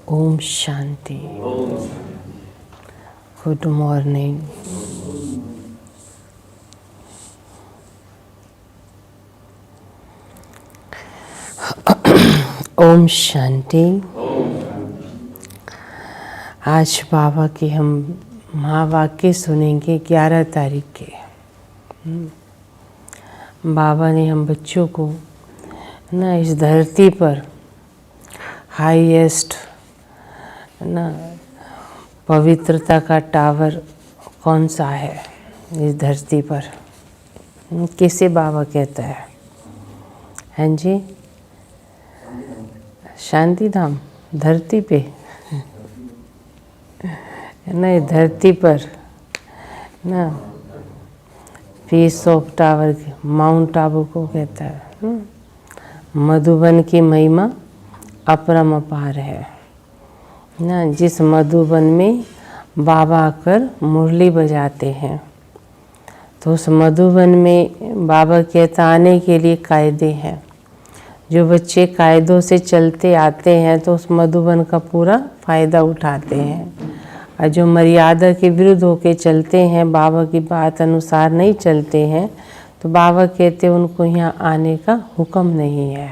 Om Shanti. Good morning. Om Shanti. आज बाबा के हम महावाक्य सुनेंगे 11 तारीख के। बाबा ने हम बच्चों को ना इस धरती पर हाईएस्ट ना पवित्रता का टावर कौन सा है इस धरती पर, किसे बाबा कहता है? हैं जी, शांति धाम धरती पे ना, इस धरती पर ना peace of tower Mount Abu को कहता है। मधुबन की महिमा अपरंपार है ना। जिस मधुबन में बाबा आकर मुरली बजाते हैं, तो उस मधुबन में बाबा कहता आने के लिए कायदे हैं। जो बच्चे कायदों से चलते आते हैं तो उस मधुबन का पूरा फायदा उठाते हैं, और जो मर्यादा के विरुद्ध होके चलते हैं, बाबा की बात अनुसार नहीं चलते हैं, तो बाबा कहते उनको यहाँ आने का हुक्म नहीं है।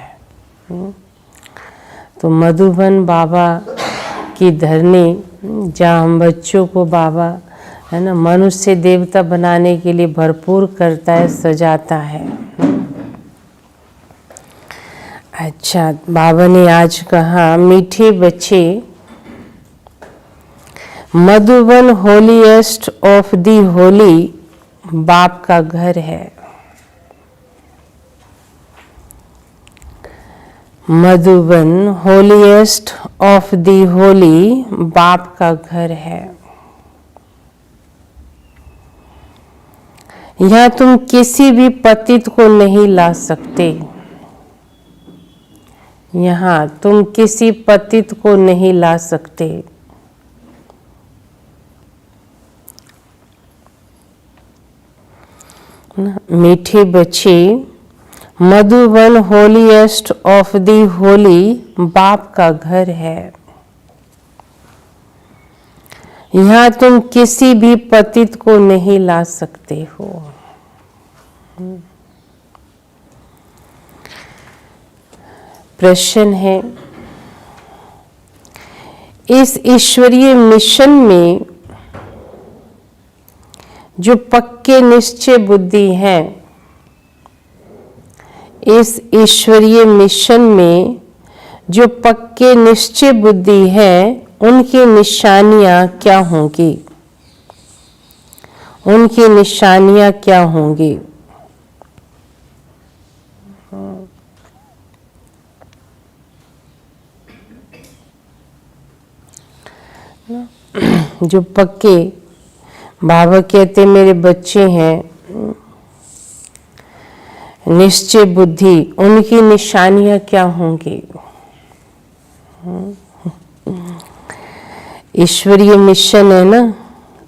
तो मधुबन बाबा की धरनी, जहाँ हम बच्चों को बाबा है ना मनुष्य देवता बनाने के लिए भरपूर करता है, सजाता है। अच्छा, बाबा ने आज कहा मीठे बच्चे, Madhuban holiest of the Holi बाप का घर है। Madhuban holiest of the Holi बाप का घर है। यहाँ तुम किसी भी पतित को नहीं ला सकते। यहाँ तुम किसी पतित को नहीं ला सकते। मीठे बच्चे, Madhuban holiest of the Holi बाप का घर है। यहाँ तुम किसी भी पतित को नहीं ला सकते हो। प्रश्न है, इस ईश्वरीय मिशन में जो पक्के निश्चय बुद्धि हैं, इस ईश्वरीय मिशन में जो पक्के निश्चय बुद्धि है, उनकी निशानियां क्या होंगी? उनकी निशानियां क्या होंगी? जो पक्के बाबा कहते मेरे बच्चे हैं, निश्चय बुद्धि, उनकी निशानियां क्या होंगी? ईश्वरीय मिशन है ना,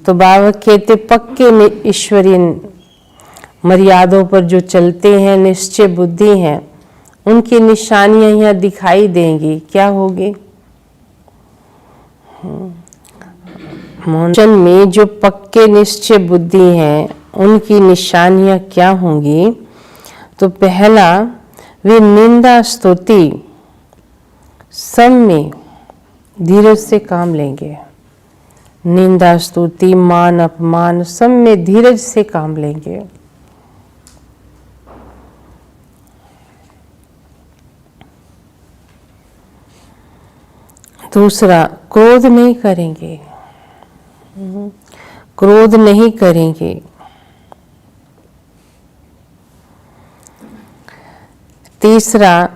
तो बाबा कहते पक्के ईश्वरीय मर्यादों पर जो चलते हैं, निश्चय बुद्धि हैं, उनकी निशानियां यहाँ दिखाई देंगी। क्या होगी? मिशन में जो पक्के निश्चय बुद्धि हैं, उनकी निशानियां क्या होंगी? तो पहला, वे निंदा स्तुति सब में धीरज से काम लेंगे। निंदा स्तुति मान अपमान सब में धीरज से काम लेंगे। दूसरा, क्रोध नहीं करेंगे। क्रोध नहीं करेंगे। तीसरा,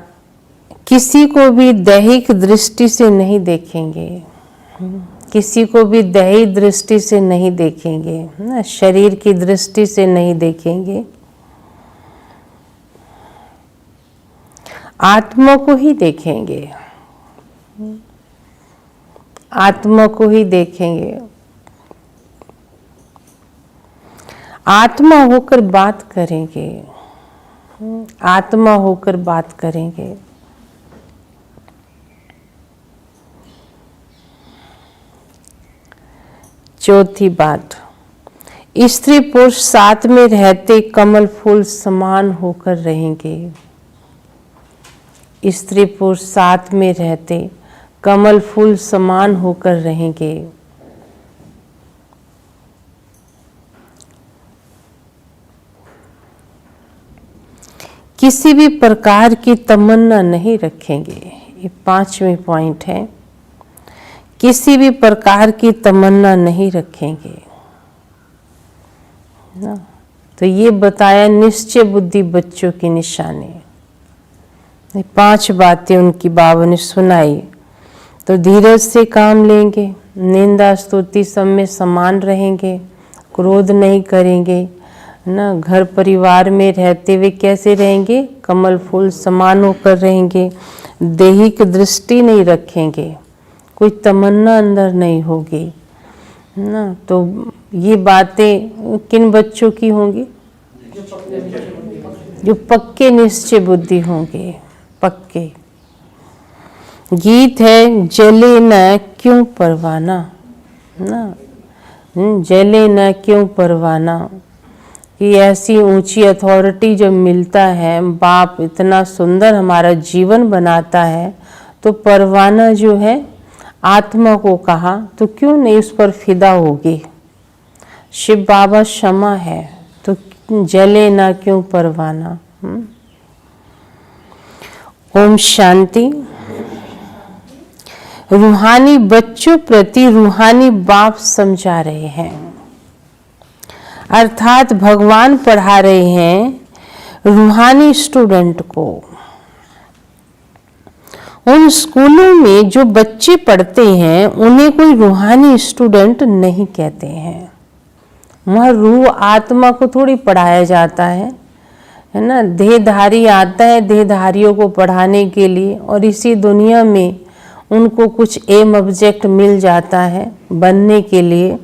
किसी को भी दैहिक दृष्टि से नहीं देखेंगे। किसी को भी दैहिक दृष्टि से नहीं देखेंगे ना, शरीर की दृष्टि से नहीं देखेंगे। आत्मा को ही देखेंगे। आत्मा को ही देखेंगे। आत्मा होकर बात करेंगे। आत्मा होकर बात करेंगे। चौथी बात, स्त्री पुरुष साथ में रहते कमल फूल समान होकर रहेंगे। स्त्री पुरुष साथ में रहते कमल फूल समान होकर रहेंगे। किसी भी प्रकार की तमन्ना नहीं रखेंगे। ये 5वें पॉइंट है, किसी भी प्रकार की तमन्ना नहीं रखेंगे ना। तो ये बताया निश्चय बुद्धि बच्चों की निशानी। ये 5 बातें उनकी बाबा ने सुनाई। तो धीरज से काम लेंगे, निंदा स्तुति सब में समान रहेंगे, क्रोध नहीं करेंगे ना। घर परिवार में रहते हुए कैसे रहेंगे? कमल फूल समान होकर रहेंगे। दैहिक दृष्टि नहीं रखेंगे, कोई तमन्ना अंदर नहीं होगी ना। तो ये बातें किन बच्चों की होंगी? जो पक्के निश्चय बुद्धि होंगे, पक्के। गीत है, जले न क्यों परवाना ना, जले न क्यों परवाना। कि ऐसी ऊंची अथॉरिटी जब मिलता है, बाप इतना सुंदर हमारा जीवन बनाता है, तो परवाना जो है आत्मा को कहा, तो क्यों नहीं उस पर फिदा होगी। शिव बाबा क्षमा है, तो जले ना क्यों परवाना। ओम शांति। रूहानी बच्चों प्रति रूहानी बाप समझा रहे हैं, अर्थात भगवान पढ़ा रहे हैं रूहानी स्टूडेंट को। उन स्कूलों में जो बच्चे पढ़ते हैं उन्हें कोई रूहानी स्टूडेंट नहीं कहते हैं। वहाँ रूह आत्मा को थोड़ी पढ़ाया जाता है ना। देहधारी आता है देहधारियों को पढ़ाने के लिए, और इसी दुनिया में उनको कुछ एम ऑब्जेक्ट मिल जाता है बनने के लिए।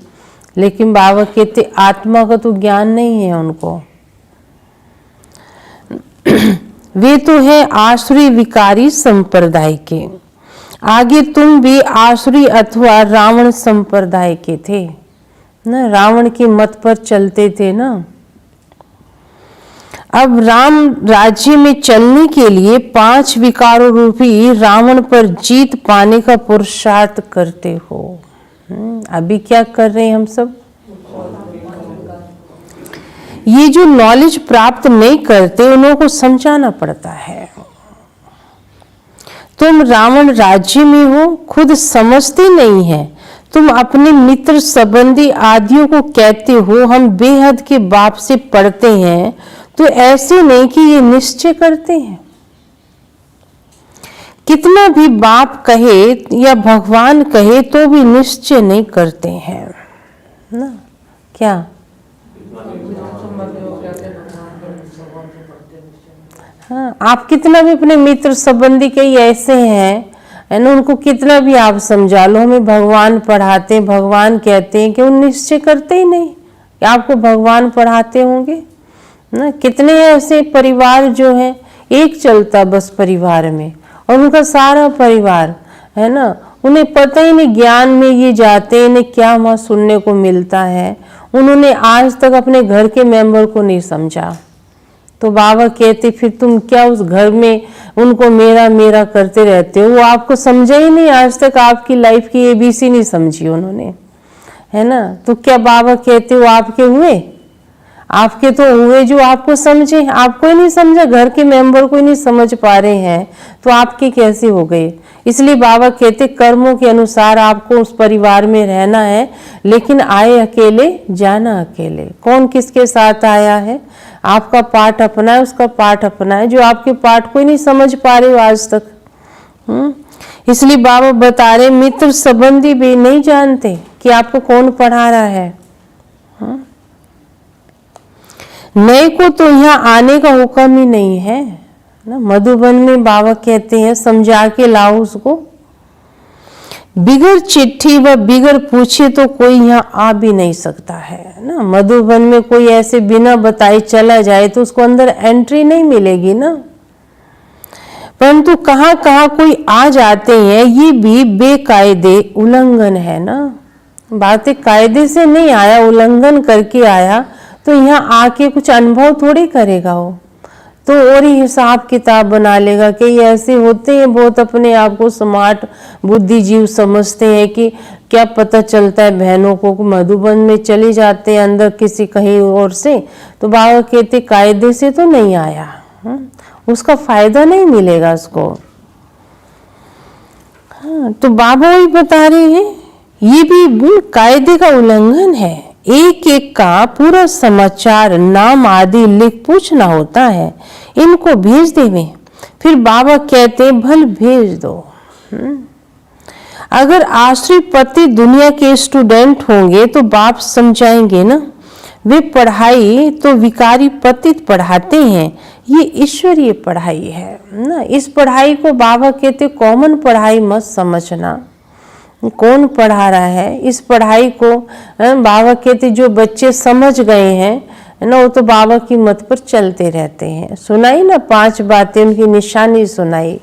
लेकिन बाबा कहते आत्मा का तो ज्ञान नहीं है उनको। वे तो है आसुरी विकारी संप्रदाय के। आगे तुम भी आसुरी अथवा रावण संप्रदाय के थे ना, रावण के मत पर चलते थे ना। अब राम राज्य में चलने के लिए 5 विकारों रूपी रावण पर जीत पाने का पुरुषार्थ करते हो। अभी क्या कर रहे हैं हम सब? ये जो नॉलेज प्राप्त नहीं करते उन्हों को समझाना पड़ता है। तुम रावण राज्य में हो, खुद समझते नहीं है। तुम अपने मित्र संबंधी आदियों को कहते हो हम बेहद के बाप से पढ़ते हैं, तो ऐसे नहीं कि ये निश्चय करते हैं। कितना भी बाप कहे या भगवान कहे तो भी निश्चय नहीं करते हैं ना। क्या हाँ, आप कितना भी अपने मित्र संबंधी कई ऐसे हैं ना, उनको कितना भी आप समझा लो हमें भगवान पढ़ाते हैं, भगवान कहते हैं, कि वो निश्चय करते ही नहीं कि आपको भगवान पढ़ाते होंगे ना। कितने ऐसे परिवार जो है एक चलता बस परिवार में, और उनका सारा परिवार है ना, उन्हें पता ही नहीं ज्ञान में ये जाते हैं, इन्हें क्या वहाँ सुनने को मिलता है। उन्होंने आज तक अपने घर के मेंबर को नहीं समझा। तो बाबा कहते फिर तुम क्या उस घर में उनको मेरा मेरा करते रहते हो। वो आपको समझा ही नहीं, आज तक आपकी लाइफ की ABC नहीं समझी उन्होंने, है ना। तो क्या बाबा कहते हो आपके हुए? आपके तो हुए जो आपको समझे, आपको ही नहीं समझा, घर के मेंबर को ही नहीं समझ पा रहे हैं, तो आपके कैसे हो गए। इसलिए बाबा कहते कर्मों के अनुसार आपको उस परिवार में रहना है, लेकिन आए अकेले जाना अकेले। कौन किसके साथ आया है? आपका पाठ अपना है, उसका पाठ अपना है। जो आपके पाठ को ही नहीं समझ पा रहे हो आज तक। इसलिए बाबा बता रहे मित्र संबंधी भी नहीं जानते कि आपको कौन पढ़ा रहा है। नए को तो यहाँ आने का हुक्म ही नहीं है ना। मधुबन में बाबा कहते हैं समझा के लाओ उसको। बिगर चिट्ठी व बिगर पूछे तो कोई यहाँ आ भी नहीं सकता है ना। मधुबन में कोई ऐसे बिना बताए चला जाए तो उसको अंदर एंट्री नहीं मिलेगी ना। परंतु कहाँ कहाँ कोई आ जाते हैं, ये भी बेकायदे उल्लंघन है ना। बातें कायदे से नहीं आया, उल्लंघन करके आया, तो यहाँ आके कुछ अनुभव थोड़ी करेगा वो, तो और ही हिसाब किताब बना लेगा कि ये ऐसे होते हैं, बहुत अपने आप को स्मार्ट बुद्धिजीव समझते हैं कि क्या पता चलता है बहनों को, मधुबन में चले जाते हैं अंदर किसी कहीं और से, तो बाबा कहते कायदे से तो नहीं आया, उसका फायदा नहीं मिलेगा उसको। हाँ, तो बाबा वही बता रहे हैं ये भी कायदे का उल्लंघन है, एक एक का पूरा समाचार नाम आदि लिख पूछना होता है, इनको भेज देवे। फिर बाबा कहते भल भेज दो। अगर आश्रय पति दुनिया के स्टूडेंट होंगे तो बाप समझाएंगे ना, वे पढ़ाई तो विकारी पतित पढ़ाते हैं, ये ईश्वरीय पढ़ाई है ना। इस पढ़ाई को बाबा कहते कॉमन पढ़ाई मत समझना, कौन पढ़ा रहा है इस पढ़ाई को। बाबा कहते जो बच्चे समझ गए हैं ना, वो तो बाबा की मत पर चलते रहते हैं। सुनाई ना 5 बातें, उनकी निशानी सुनाई।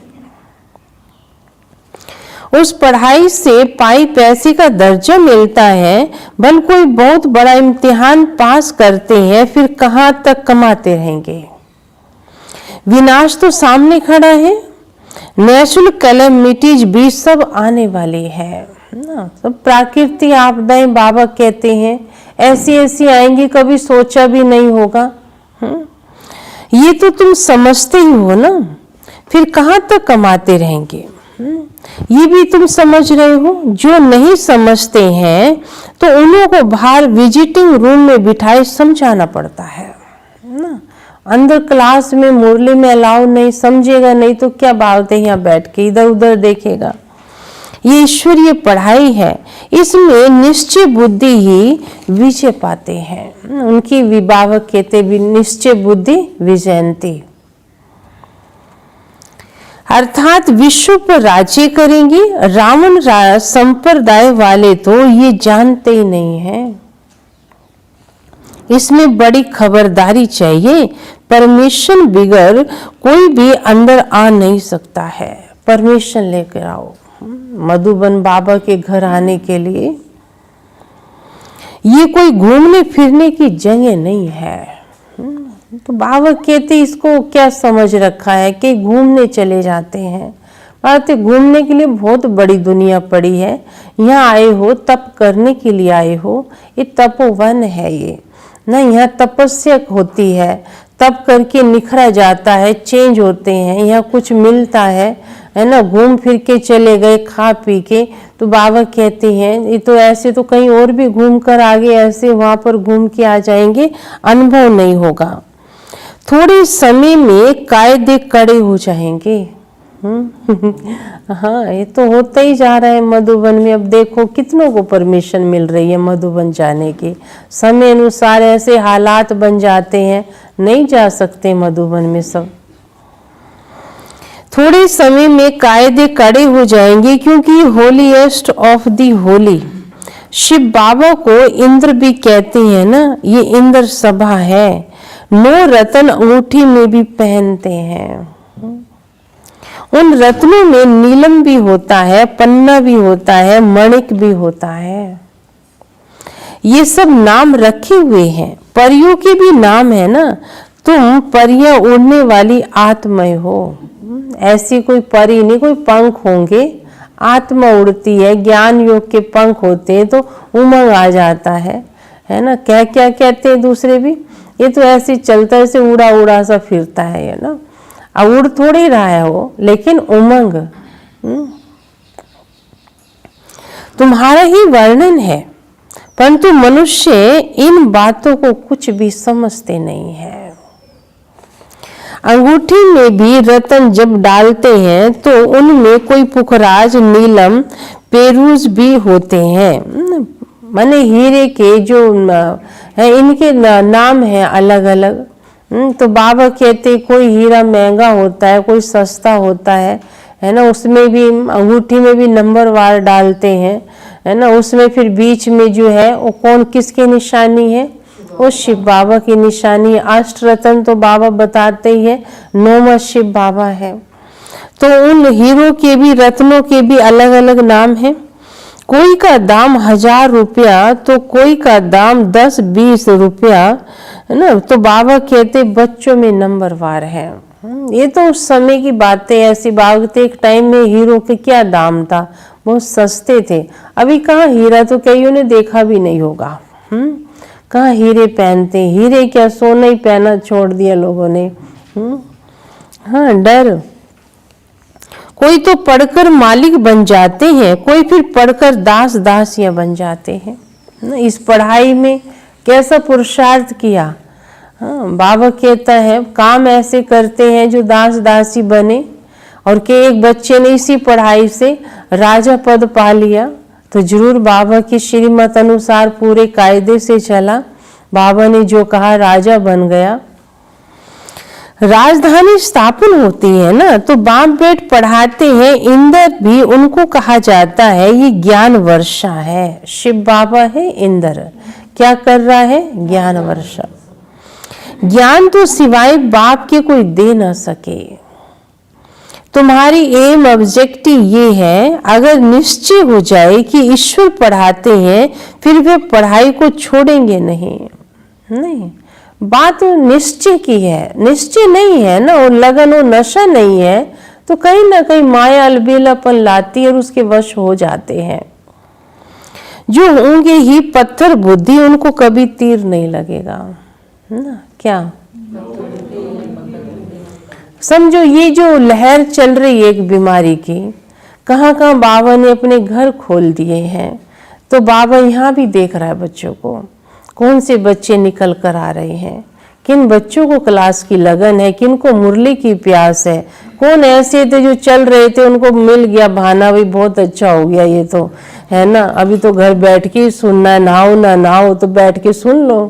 उस पढ़ाई से पाई पैसे का दर्जा मिलता है, भल कोई बहुत बड़ा इम्तिहान पास करते हैं, फिर कहाँ तक कमाते रहेंगे। विनाश तो सामने खड़ा है, नेचुरल कैलेमिटीज भी सब आने वाली है ना। सब प्राकृतिक आपदाएं बाबा कहते हैं ऐसी ऐसी आएंगी, कभी सोचा भी नहीं होगा। ये तो तुम समझते ही हो ना, फिर कहाँ तक कमाते रहेंगे, ये भी तुम समझ रहे हो। जो नहीं समझते हैं तो उन्हों को बाहर विजिटिंग रूम में बिठाए समझाना पड़ता है ना। अंदर क्लास में मुरली में अलाउ नहीं, समझेगा नहीं तो क्या बात है, यहाँ बैठ के इधर उधर देखेगा। ये ईश्वरीय पढ़ाई है, इसमें निश्चय बुद्धि ही विजय पाते हैं। उनकी विभावक कहते भी निश्चय बुद्धि विजयंती, अर्थात विश्व पर राज्य करेंगे। रावण संप्रदाय वाले तो ये जानते ही नहीं है, इसमें बड़ी खबरदारी चाहिए। परमिशन बिगर कोई भी अंदर आ नहीं सकता है, परमिशन लेकर आओ मधुबन बाबा के घर आने के लिए। ये कोई घूमने फिरने की जगह नहीं है। तो बाबा कहते इसको क्या समझ रखा है कि घूमने चले जाते हैं। बात घूमने के लिए बहुत बड़ी दुनिया पड़ी है, यहाँ आए हो तप करने के लिए आए हो, ये तपोवन है ये ना। यहाँ तपस्या होती है, तप करके निखरा जाता है, चेंज होते हैं, यहाँ कुछ मिलता है ना। घूम फिर के चले गए खा पी के, तो बाबा कहते हैं ये तो ऐसे तो कहीं और भी घूम कर आगे ऐसे वहां पर घूम के आ जाएंगे, अनुभव नहीं होगा। थोड़े समय में कायदे कड़े हो जाएंगे। हाँ, ये तो होता ही जा रहा है मधुबन में। अब देखो कितनों को परमिशन मिल रही है मधुबन जाने की, समय अनुसार ऐसे हालात बन जाते हैं, नहीं जा सकते मधुबन में सब। थोड़े समय में कायदे कड़े हो जाएंगे, क्योंकि holiest of the holy Shiv Baba को इंद्र भी कहते हैं ना। ये इंद्र सभा है, 9 रत्न अंगूठी में भी पहनते हैं। उन रत्नों में नीलम भी होता है, पन्ना भी होता है, मणिक भी होता है। ये सब नाम रखे हुए हैं, परियों के भी नाम है ना। तुम परियां उड़ने वाली आत्माएं हो, ऐसी कोई परी नहीं, कोई पंख होंगे, आत्मा उड़ती है। ज्ञान योग के पंख होते हैं तो उमंग आ जाता है ना। क्या क्या कहते हैं दूसरे भी, ये तो ऐसे चलता है, ऐसे उड़ा उड़ा सा फिरता है ये ना। अब उड़ थोड़ी रहा है वो, लेकिन उमंग तुम्हारा ही वर्णन है। परंतु मनुष्य इन बातों को कुछ भी समझते नहीं है। अंगूठी में भी रत्न जब डालते हैं तो उनमें कोई पुखराज, नीलम, पेरूज भी होते हैं। माने हीरे के जो है इनके नाम हैं अलग अलग। तो बाबा कहते कोई हीरा महंगा होता है, कोई सस्ता होता है ना। उसमें भी अंगूठी में भी नंबर वार डालते हैं, है ना। उसमें फिर बीच में जो है वो कौन किसकी निशानी है, वो शिव बाबा की निशानी। अष्ट रत्न तो बाबा बताते ही है, 9वां शिव बाबा है। तो उन हीरो के भी, रत्नों के भी अलग अलग नाम है। कोई का दाम 1000 रुपया तो कोई का दाम 10-20 रुपया, है ना। तो बाबा कहते बच्चों में नंबरवार है। ये तो उस समय की बातें ऐसी बागते, एक टाइम में हीरो के क्या दाम था, बहुत सस्ते थे। अभी कहाँ हीरा तो कईयों ने देखा भी नहीं होगा। कहाँ हीरे पहनते, हीरे क्या सोना ही पहना छोड़ दिया लोगों ने। हाँ, डर। कोई तो पढ़कर मालिक बन जाते हैं, कोई फिर पढ़कर दास दासियां बन जाते हैं। इस पढ़ाई में कैसा पुरुषार्थ किया। हाँ, बाबा कहता है काम ऐसे करते हैं जो दास दासी बने, और के एक बच्चे ने इसी पढ़ाई से राजा पद पा लिया तो जरूर बाबा की श्रीमत अनुसार पूरे कायदे से चला, बाबा ने जो कहा राजा बन गया। राजधानी स्थापन होती है ना, तो बाप बेट पढ़ाते हैं। इंदर भी उनको कहा जाता है, ये ज्ञान वर्षा है। शिव बाबा है इंदर, क्या कर रहा है, ज्ञान वर्षा। ज्ञान तो सिवाय बाप के कोई दे ना सके। तुम्हारी एम ऑब्जेक्टिव ये है, अगर निश्चय हो जाए कि ईश्वर पढ़ाते हैं, फिर वे पढ़ाई को छोड़ेंगे नहीं। बात निश्चय की है, निश्चय नहीं है ना, और लगन और नशा नहीं है, तो कहीं ना कहीं माया अलबेलापन लाती है और उसके वश हो जाते हैं। जो होंगे ही पत्थर बुद्धि, उनको कभी तीर नहीं लगेगा ना। क्या समझो, ये जो लहर चल रही है एक बीमारी की, कहाँ कहाँ बाबा ने अपने घर खोल दिए हैं। तो बाबा यहाँ भी देख रहा है बच्चों को, कौन से बच्चे निकल कर आ रहे हैं, किन बच्चों को क्लास की लगन है, किन को मुरली की प्यास है। कौन ऐसे थे जो चल रहे थे, उनको मिल गया बहाना, भी बहुत अच्छा हो गया ये तो, है ना। अभी तो घर बैठ के सुनना है, नहाओ ना नहाओ तो बैठ के सुन लो,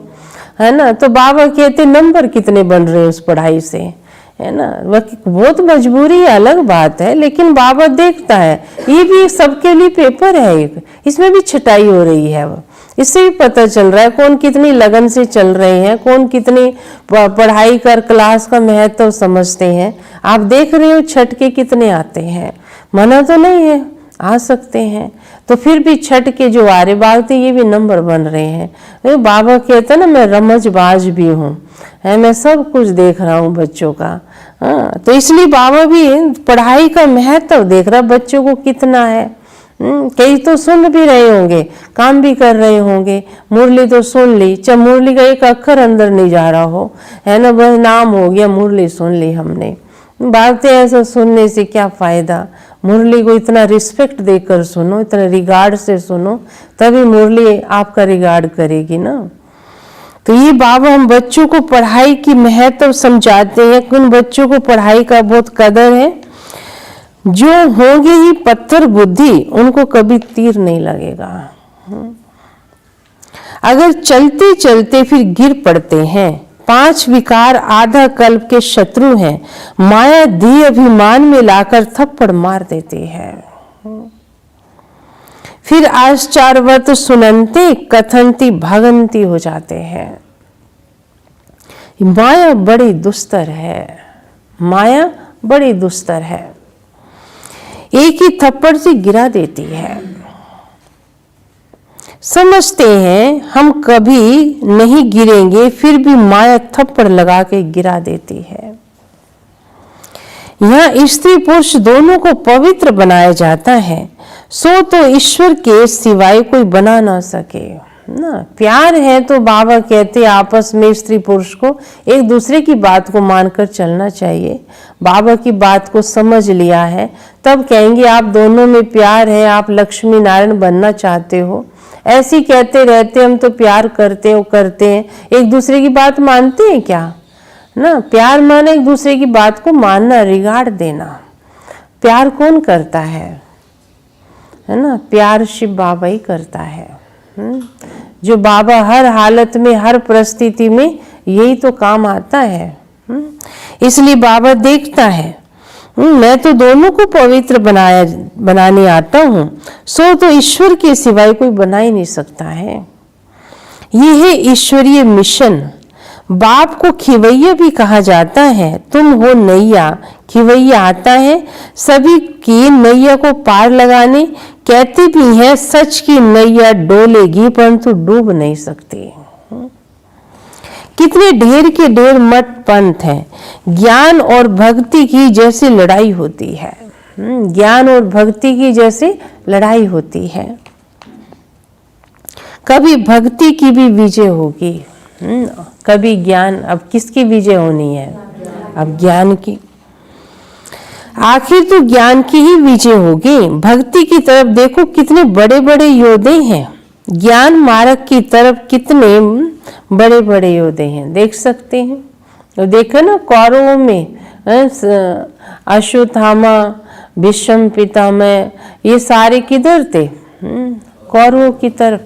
है ना। तो बाबा कहते नंबर कितने बन रहे हैं उस पढ़ाई से, है ना। बहुत मजबूरी है, अलग बात है, लेकिन बाबा देखता है। ये भी सबके लिए पेपर है एक, इसमें भी छटाई हो रही है। इससे भी पता चल रहा है कौन कितनी लगन से चल रहे हैं, कौन कितनी पढ़ाई कर क्लास का महत्व समझते हैं। आप देख रहे हो छठ के कितने आते हैं, मना तो नहीं है, आ सकते हैं। तो फिर भी छठ के जो आरे बागते, ये भी नंबर बन रहे हैं। बाबा कहता है ना, मैं रमजबाज भी हूँ, है, मैं सब कुछ देख रहा हूँ बच्चों का। हाँ, तो इसलिए बाबा भी पढ़ाई का महत्व देख रहा बच्चों को कितना है। कई तो सुन भी रहे होंगे, काम भी कर रहे होंगे, मुरली तो सुन ली, चाहे मुरली का एक अक्षर अंदर नहीं जा रहा हो, है ना, बस नाम हो गया, मुरली सुन ली हमने। बातें ऐसा सुनने से क्या फायदा। मुरली को इतना रिस्पेक्ट देकर सुनो, इतना रिगार्ड से सुनो, तभी मुरली आपका रिगार्ड करेगी ना। तो ये बाबा हम बच्चों को पढ़ाई की महत्व समझाते हैं, उन बच्चों को पढ़ाई का बहुत कदर है। जो होंगे ही पत्थर बुद्धि, उनको कभी तीर नहीं लगेगा। अगर चलते चलते फिर गिर पड़ते हैं, 5 विकार आधा कल्प के शत्रु हैं, माया दी अभिमान में लाकर थप्पड़ मार देते हैं। फिर आश्चर्यवत सुनंते कथनती भगंती हो जाते हैं। माया बड़ी दुस्तर है, माया बड़ी दुस्तर है, एक ही थप्पड़ से गिरा देती है। समझते हैं हम कभी नहीं गिरेंगे, फिर भी माया थप्पड़ लगा के गिरा देती है। यहाँ स्त्री पुरुष दोनों को पवित्र बनाया जाता है, सो तो ईश्वर के सिवाय कोई बना ना सके ना। प्यार है तो बाबा कहते आपस में स्त्री पुरुष को एक दूसरे की बात को मानकर चलना चाहिए। बाबा की बात को समझ लिया है, तब कहेंगे आप दोनों में प्यार है, आप लक्ष्मी नारायण बनना चाहते हो। ऐसे ही कहते रहते हम तो प्यार करते हैं, एक दूसरे की बात मानते हैं क्या ना। प्यार माने एक दूसरे की बात को मानना, रिगार्ड देना। प्यार कौन करता है ना, प्यार शिव बाबा ही करता है। जो बाबा हर हालत में, हर परिस्थिति में यही तो काम आता है। इसलिए बाबा देखता है मैं तो दोनों को पवित्र बनाने आता हूँ, सो तो ईश्वर के सिवाय कोई बना ही नहीं सकता है। ये है ईश्वरीय मिशन। बाप को खिवैया भी कहा जाता है, तुम हो नैया, खिवैया आता है सभी की नैया को पार लगाने, कहते भी हैं सच की नैया डोलेगी परंतु डूब नहीं सकती। कितने ढेर के ढेर मठ पंथ हैं। ज्ञान और भक्ति की जैसे लड़ाई होती है, ज्ञान और भक्ति की जैसे लड़ाई होती है। कभी भक्ति की भी विजय होगी, कभी ज्ञान। अब किसकी विजय होनी है? अब ज्ञान की। आखिर तो ज्ञान की ही विजय होगी। भक्ति की तरफ देखो कितने बड़े बड़े योद्धे हैं, ज्ञान मार्ग की तरफ कितने बड़े बड़े योद्धे हैं, देख सकते हैं। तो देखो ना कौरवों में अश्वत्थामा, भीष्म पितामह, ये सारे किधर थे? कौरवों की तरफ।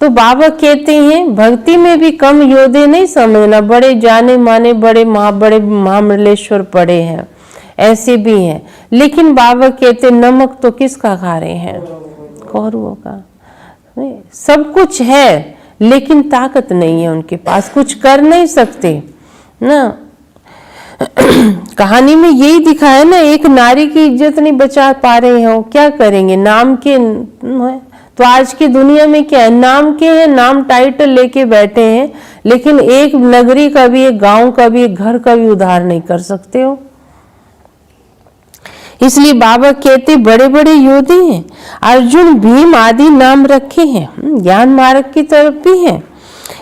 तो बाबा कहते हैं भक्ति में भी कम योद्धे नहीं समझना, बड़े जाने माने बड़े महामंडलेश्वर पड़े हैं, ऐसे भी हैं। लेकिन बाबा कहते नमक तो किसका खा रहे हैं? कौरवों का। सब कुछ है लेकिन ताकत नहीं है उनके पास, कुछ कर नहीं सकते ना। कहानी में यही दिखाया ना, एक नारी की इज्जत नहीं बचा पा रहे हो, क्या करेंगे? नाम के तो आज की दुनिया में क्या है? नाम के हैं, नाम टाइटल लेके बैठे हैं, लेकिन एक नगरी का भी, एक गांव का भी, एक घर का भी उद्धार नहीं कर सकते हो। इसलिए बाबा कहते बड़े बड़े योद्धे हैं। अर्जुन भीम आदि नाम रखे हैं, ज्ञान मार्ग की तरफ भी है।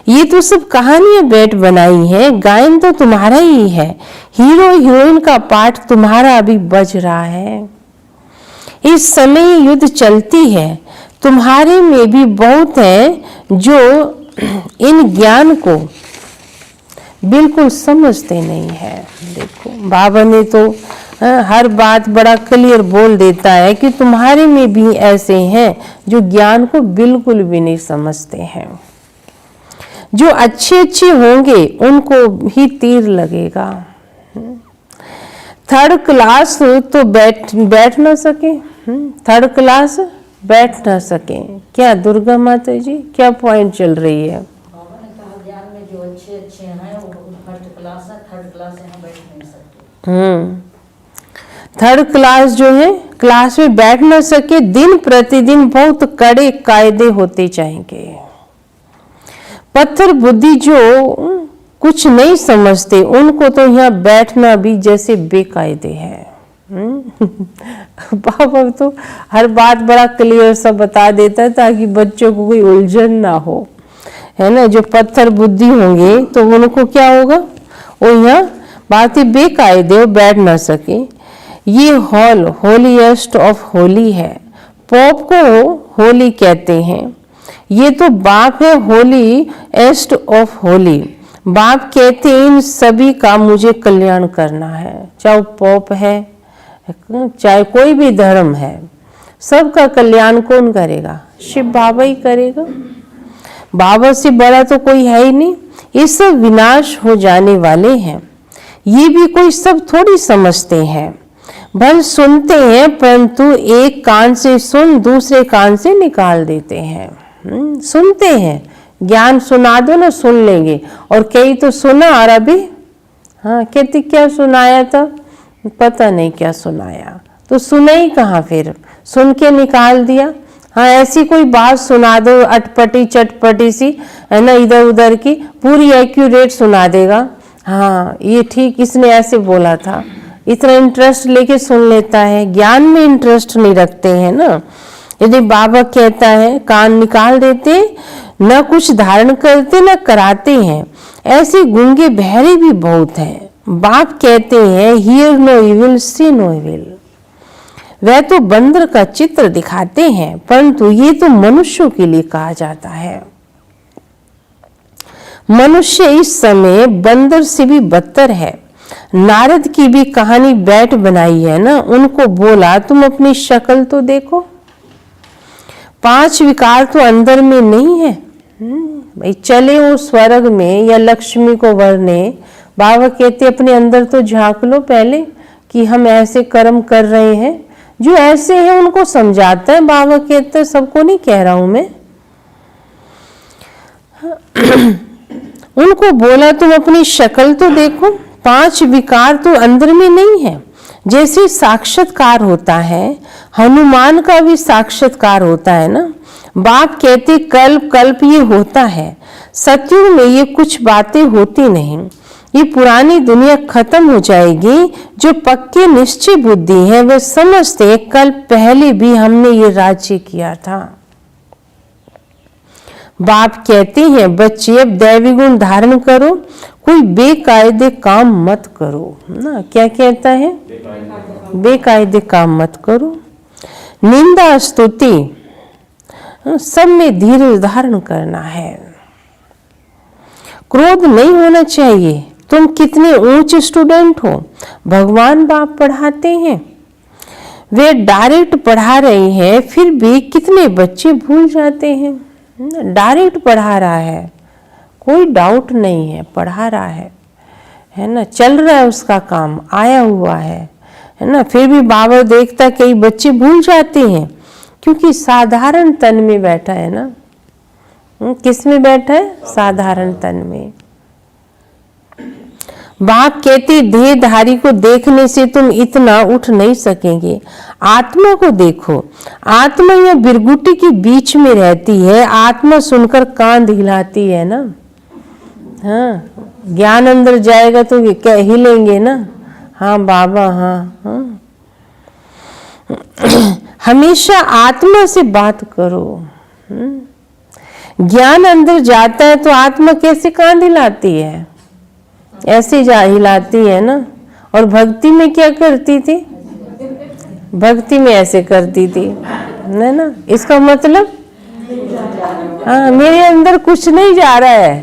ये तो सब कहानियां बैठ बनाई है, गायन तो तुम्हारा ही है, हीरो हीरोइन का पाठ तुम्हारा अभी बज रहा है। इस समय युद्ध चलती है, तुम्हारे में भी बहुत है जो इन ज्ञान को बिल्कुल समझते नहीं है। देखो बाबा ने तो हर बात बड़ा क्लियर बोल देता है कि तुम्हारे में भी ऐसे हैं जो ज्ञान को बिल्कुल भी नहीं समझते हैं। जो अच्छे अच्छे होंगे उनको ही तीर लगेगा। थर्ड क्लास तो बैठ ना सके, थर्ड क्लास बैठ ना सके। क्या दुर्गा माता जी क्या पॉइंट चल रही है? ज्ञान में जो अच्छे अच्छे हैं वो फर्स्ट क्लास है, थर्ड क्लास है, बैठ नहीं सकते। थर्ड क्लास जो है क्लास में बैठ ना सके, दिन प्रतिदिन बहुत कड़े कायदे होते जाएंगे। पत्थर बुद्धि जो कुछ नहीं समझते उनको तो यहाँ बैठना भी जैसे बेकायदे है। बाबा तो हर बात बड़ा क्लियर सा बता देता है ताकि बच्चों को कोई उलझन ना हो, है ना। जो पत्थर बुद्धि होंगे तो उनको क्या होगा? वो यहाँ बातें बेकायदे हो, बैठ ना सके। ये हॉल होलीएस्ट ऑफ होली है, पॉप को होली कहते हैं। ये तो बाप है होली एस्ट ऑफ होली। बाप कहते हैं इन सभी का मुझे कल्याण करना है, चाहे पॉप है चाहे कोई भी धर्म है, सबका कल्याण कौन करेगा? शिव बाबा ही करेगा। बाबा से बड़ा तो कोई है ही नहीं। ये सब विनाश हो जाने वाले हैं, ये भी कोई सब थोड़ी समझते हैं। भल सुनते हैं परंतु एक कान से सुन दूसरे कान से निकाल देते हैं। सुनते हैं, ज्ञान सुना दो ना सुन लेंगे, और कई तो सुना और अभी कहते क्या सुनाया था, पता नहीं क्या सुनाया, तो सुना ही कहाँ, फिर सुन के निकाल दिया। ऐसी कोई बात सुना दो अटपटी चटपटी सी, है ना, इधर उधर की, पूरी एक्यूरेट सुना देगा। ये ठीक इसने ऐसे बोला था, इतना इंटरेस्ट लेके सुन लेता है। ज्ञान में इंटरेस्ट नहीं रखते हैं ना। यदि बाबा कहता है कान निकाल देते, न कुछ धारण करते न कराते हैं। ऐसे गूंगे बहरे भी बहुत हैं। बाप कहते हैं hear no evil see no evil. वह तो बंदर का चित्र दिखाते हैं परंतु ये तो मनुष्यों के लिए कहा जाता है। मनुष्य इस समय बंदर से भी बदतर है। नारद की भी कहानी बैठ बनाई है ना। उनको बोला तुम अपनी शक्ल तो देखो, 5 विकार तो अंदर में नहीं है। भाई चले वो स्वर्ग में या लक्ष्मी को वरने, बाबा कहते अपने अंदर तो झांक लो पहले कि हम ऐसे कर्म कर रहे हैं। जो ऐसे हैं उनको समझाता है बाबा कहते, सबको नहीं कह रहा हूं मैं। उनको बोला तुम अपनी शक्ल तो देखो, 5 विकार तो अंदर में नहीं है। जैसे साक्षात्कार होता है, हनुमान का भी साक्षात्कार होता है ना। बाप कहते कल्प कल्प ये होता है, सतयुग में ये कुछ बातें होती नहीं। ये पुरानी दुनिया खत्म हो जाएगी। जो पक्के निश्चय बुद्धि है वे समझते हैं कल्प पहले भी हमने ये राज्य किया था। बाप कहते हैं बच्चे अब दैवी गुण धारण करो, कोई बेकायदे काम मत करो ना। क्या कहता है? बेकायदे काम मत करो। निंदा स्तुति सब में धीरज धारण करना है। क्रोध नहीं होना चाहिए। तुम कितने ऊंचे स्टूडेंट हो, भगवान बाप पढ़ाते हैं, वे डायरेक्ट पढ़ा रहे हैं, फिर भी कितने बच्चे भूल जाते हैं। डायरेक्ट पढ़ा रहा है, कोई डाउट नहीं है, पढ़ा रहा है ना, चल रहा है उसका काम, आया हुआ है ना। फिर भी बाबा देखता कई बच्चे भूल जाते हैं, क्योंकि साधारण तन में बैठा है ना। किस में बैठा है? साधारण तन में। बाप कहते देहधारी को देखने से तुम इतना उठ नहीं सकेंगे, आत्मा को देखो। आत्मा या बिरगुटी के बीच में रहती है, आत्मा सुनकर कान हिलाती है ना। हाँ, ज्ञान अंदर जाएगा तो क्या हिलेंगे ना। हाँ बाबा, हाँ। हमेशा आत्मा से बात करो। ज्ञान अंदर जाता है तो आत्मा कैसे कान हिलाती है? ऐसे जा हिलाती है ना। और भक्ति में क्या करती थी? भक्ति में ऐसे करती थी ना। इसका मतलब हाँ, मेरे अंदर कुछ नहीं जा रहा है,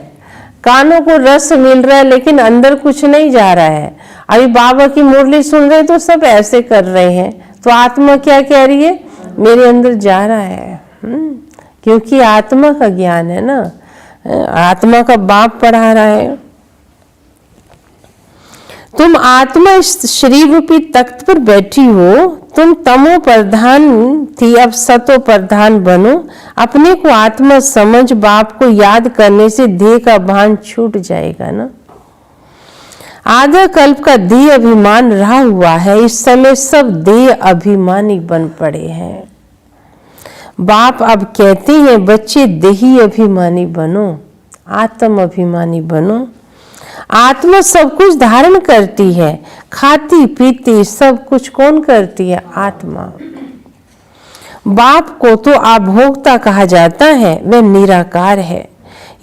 कानों को रस मिल रहा है लेकिन अंदर कुछ नहीं जा रहा है। अभी बाबा की मुरली सुन रहे तो सब ऐसे कर रहे हैं, तो आत्मा क्या कह रही है? मेरे अंदर जा रहा है। क्योंकि आत्मा का ज्ञान है ना, आत्मा का बाप पढ़ा रहा है। तुम आत्मा इस शरीर रूपी तख्त पर बैठी हो। तुम तमो प्रधान थी, अब सतो प्रधान बनो। अपने को आत्मा समझ, बाप को याद करने से देह का भान छूट जाएगा ना। आधा कल्प का देह अभिमान रहा हुआ है, इस समय सब देह अभिमानी बन पड़े हैं। बाप अब कहते हैं बच्चे देही अभिमानी बनो, आत्म अभिमानी बनो। आत्मा सब कुछ धारण करती है, खाती पीती सब कुछ कौन करती है? आत्मा। बाप को तो अभोक्ता कहा जाता है, वह निराकार है।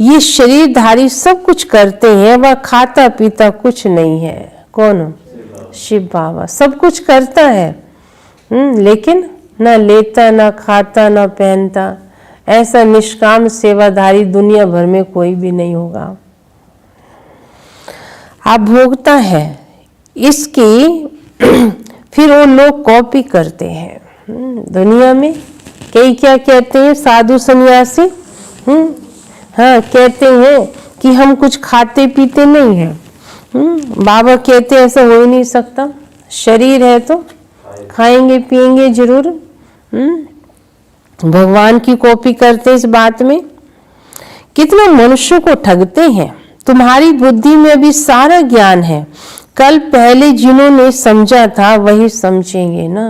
ये शरीरधारी सब कुछ करते हैं, वह खाता पीता कुछ नहीं है। कौन? शिव बाबा सब कुछ करता है, लेकिन ना लेता, ना खाता, ना पहनता। ऐसा निष्काम सेवाधारी दुनिया भर में कोई भी नहीं होगा। आप भोगता है इसकी फिर वो लोग कॉपी करते हैं दुनिया में। कई क्या कहते हैं साधु सन्यासी, हाँ कहते हैं कि हम कुछ खाते पीते नहीं हैं। बाबा कहते हैं ऐसा हो ही नहीं सकता, शरीर है तो खाएंगे पिएंगे जरूर। भगवान की कॉपी करते इस बात में। कितना मनुष्यों को ठगते हैं। तुम्हारी बुद्धि में अभी सारा ज्ञान है, कल पहले जिन्होंने समझा था वही समझेंगे ना।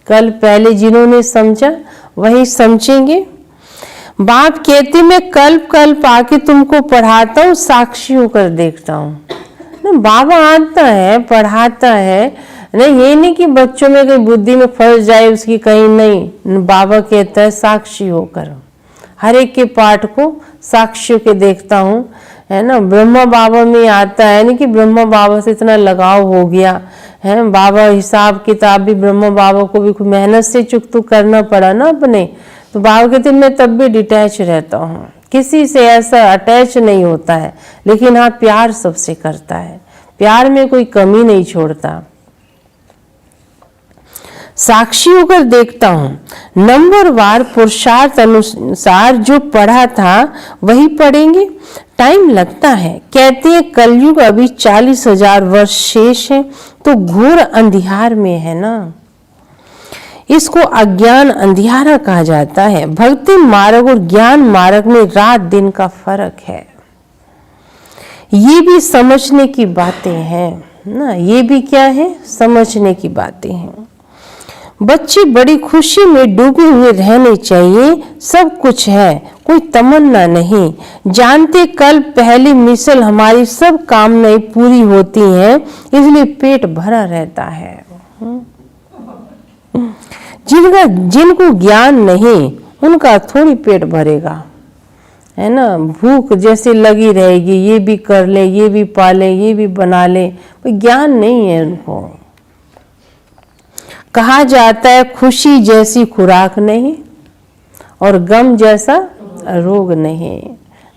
कल पहले जिन्होंने समझा वही समझेंगे। बाप कहते मैं कल्प कल्प आके तुमको पढ़ाता हूँ, साक्षी होकर देखता हूँ ना। बाबा आता है पढ़ाता है नहीं, ये नहीं कि बच्चों में कहीं बुद्धि में फंस जाए उसकी, कहीं नहीं। बाबा कहता है साक्षी होकर हर एक के पाठ को साक्षियों के देखता हूँ, है ना। ब्रह्मा बाबा में आता है नहीं कि ब्रह्मा बाबा से इतना लगाव हो गया है। बाबा हिसाब किताब भी ब्रह्मा बाबा को भी मेहनत से चुकतू करना पड़ा ना अपने। तो बाबा कहते मैं तब भी डिटैच रहता हूँ, किसी से ऐसा अटैच नहीं होता है, लेकिन हाँ प्यार सबसे करता है, प्यार में कोई कमी नहीं छोड़ता। साक्षी होकर देखता हूँ। नंबरवार पुरुषार्थ अनुसार जो पढ़ा था वही पढ़ेंगे, टाइम लगता है। कहते हैं कलयुग अभी 40,000 वर्ष शेष है, तो घोर अंधियार में है ना। इसको अज्ञान अंधियारा कहा जाता है। भक्ति मार्ग और ज्ञान मार्ग में रात दिन का फर्क है, ये भी समझने की बातें हैं। ना, ये भी क्या है, समझने की बातें हैं। बच्चे बड़ी खुशी में डूबे हुए रहने चाहिए, सब कुछ है, कोई तमन्ना नहीं। जानते कल पहली मिसल हमारी सब कामनाएं पूरी होती हैं, इसलिए पेट भरा रहता है। जिनको ज्ञान नहीं उनका थोड़ी पेट भरेगा, है ना। भूख जैसे लगी रहेगी, ये भी कर ले, ये भी पाले, ये भी बना ले, ज्ञान नहीं है उनको। कहा जाता है खुशी जैसी खुराक नहीं और गम जैसा रोग नहीं।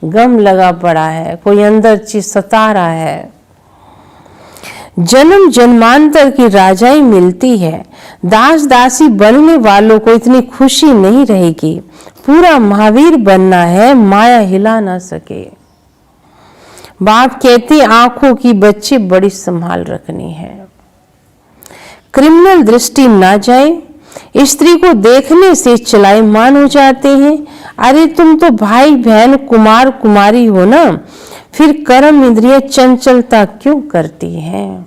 गम लगा पड़ा है, कोई अंदर चीज सता रहा है। जन्म जन्मांतर की राजाई मिलती है, दास दासी बनने वालों को इतनी खुशी नहीं रहेगी। पूरा महावीर बनना है, माया हिला ना सके। बाप कहते आंखों की बच्चे बड़ी संभाल रखनी है, क्रिमिनल दृष्टि ना जाए। स्त्री को देखने से चलायमान हो जाते हैं। अरे तुम तो भाई बहन कुमार कुमारी हो ना, फिर कर्म इंद्रियां चंचलता क्यों करती हैं।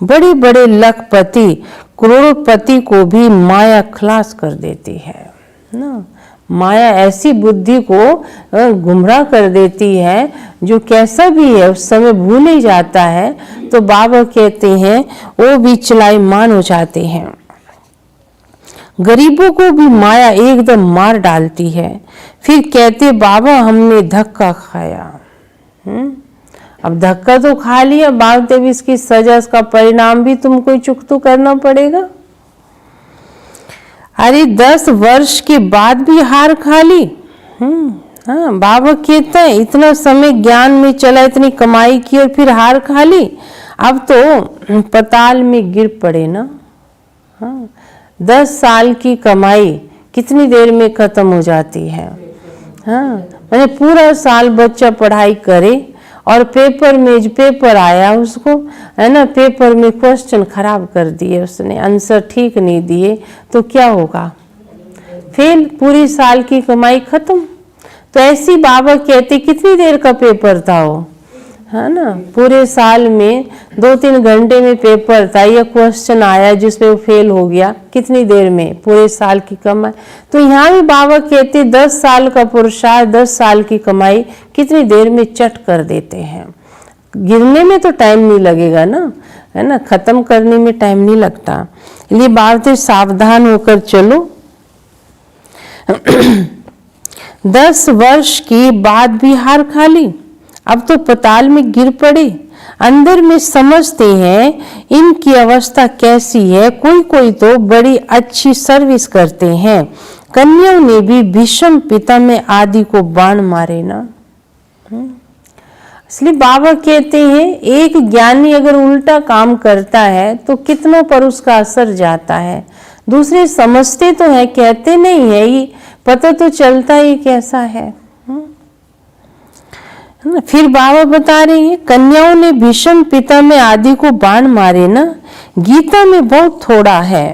बड़े बड़े लखपति करोड़पति को भी माया खलास कर देती है ना। माया ऐसी बुद्धि को गुमराह कर देती है, जो कैसा भी है उस समय भूल ही जाता है। तो बाबा कहते हैं वो भी चलायमान हो जाते हैं। गरीबों को भी माया एकदम मार डालती है। फिर कहते बाबा हमने धक्का खाया। अब धक्का तो खा लिया, बाद में इसकी सजा, इसका परिणाम भी तुमको ही चुकता करना पड़ेगा। अरे 10 वर्ष के बाद भी हार खा ली। हाँ, बाबा कहते हैं इतना समय ज्ञान में चला, इतनी कमाई की और फिर हार खा ली। अब तो पताल में गिर पड़े ना। हाँ, 10 साल की कमाई कितनी देर में खत्म हो जाती है। हाँ, मैंने पूरा साल बच्चा पढ़ाई करे और पेपर में पेपर आया उसको, है ना, पेपर में क्वेश्चन खराब कर दिए उसने, आंसर ठीक नहीं दिए, तो क्या होगा, फेल, पूरी साल की कमाई खत्म। तो ऐसी बाबा कहते कितनी देर का पेपर था वो, है ना, पूरे साल में 2-3 घंटे में पेपर था, या क्वेश्चन आया जिसमें वो फेल हो गया, कितनी देर में, पूरे साल की कमाई। तो यहाँ भी बाबा कहते 10 साल का पुरुषार्थ, 10 साल की कमाई कितनी देर में चट कर देते हैं। गिरने में तो टाइम नहीं लगेगा ना, है ना, खत्म करने में टाइम नहीं लगता। इसलिए बात है सावधान होकर चलो। 10 वर्ष के बाद भी हार खा ली, अब तो पताल में गिर पड़े। अंदर में समझते हैं इनकी अवस्था कैसी है। कोई कोई तो बड़ी अच्छी सर्विस करते हैं। कन्याओं ने भी भीष्म पिता में आदि को बाण मारे ना। इसलिए बाबा कहते हैं एक ज्ञानी अगर उल्टा काम करता है तो कितनों पर उसका असर जाता है। दूसरे समझते तो है, कहते नहीं है, ये पता तो चलता ही कैसा है। फिर बाबा बता रही है कन्याओं ने भीष्म पिता में आदि को बाण मारे ना। गीता में बहुत थोड़ा है।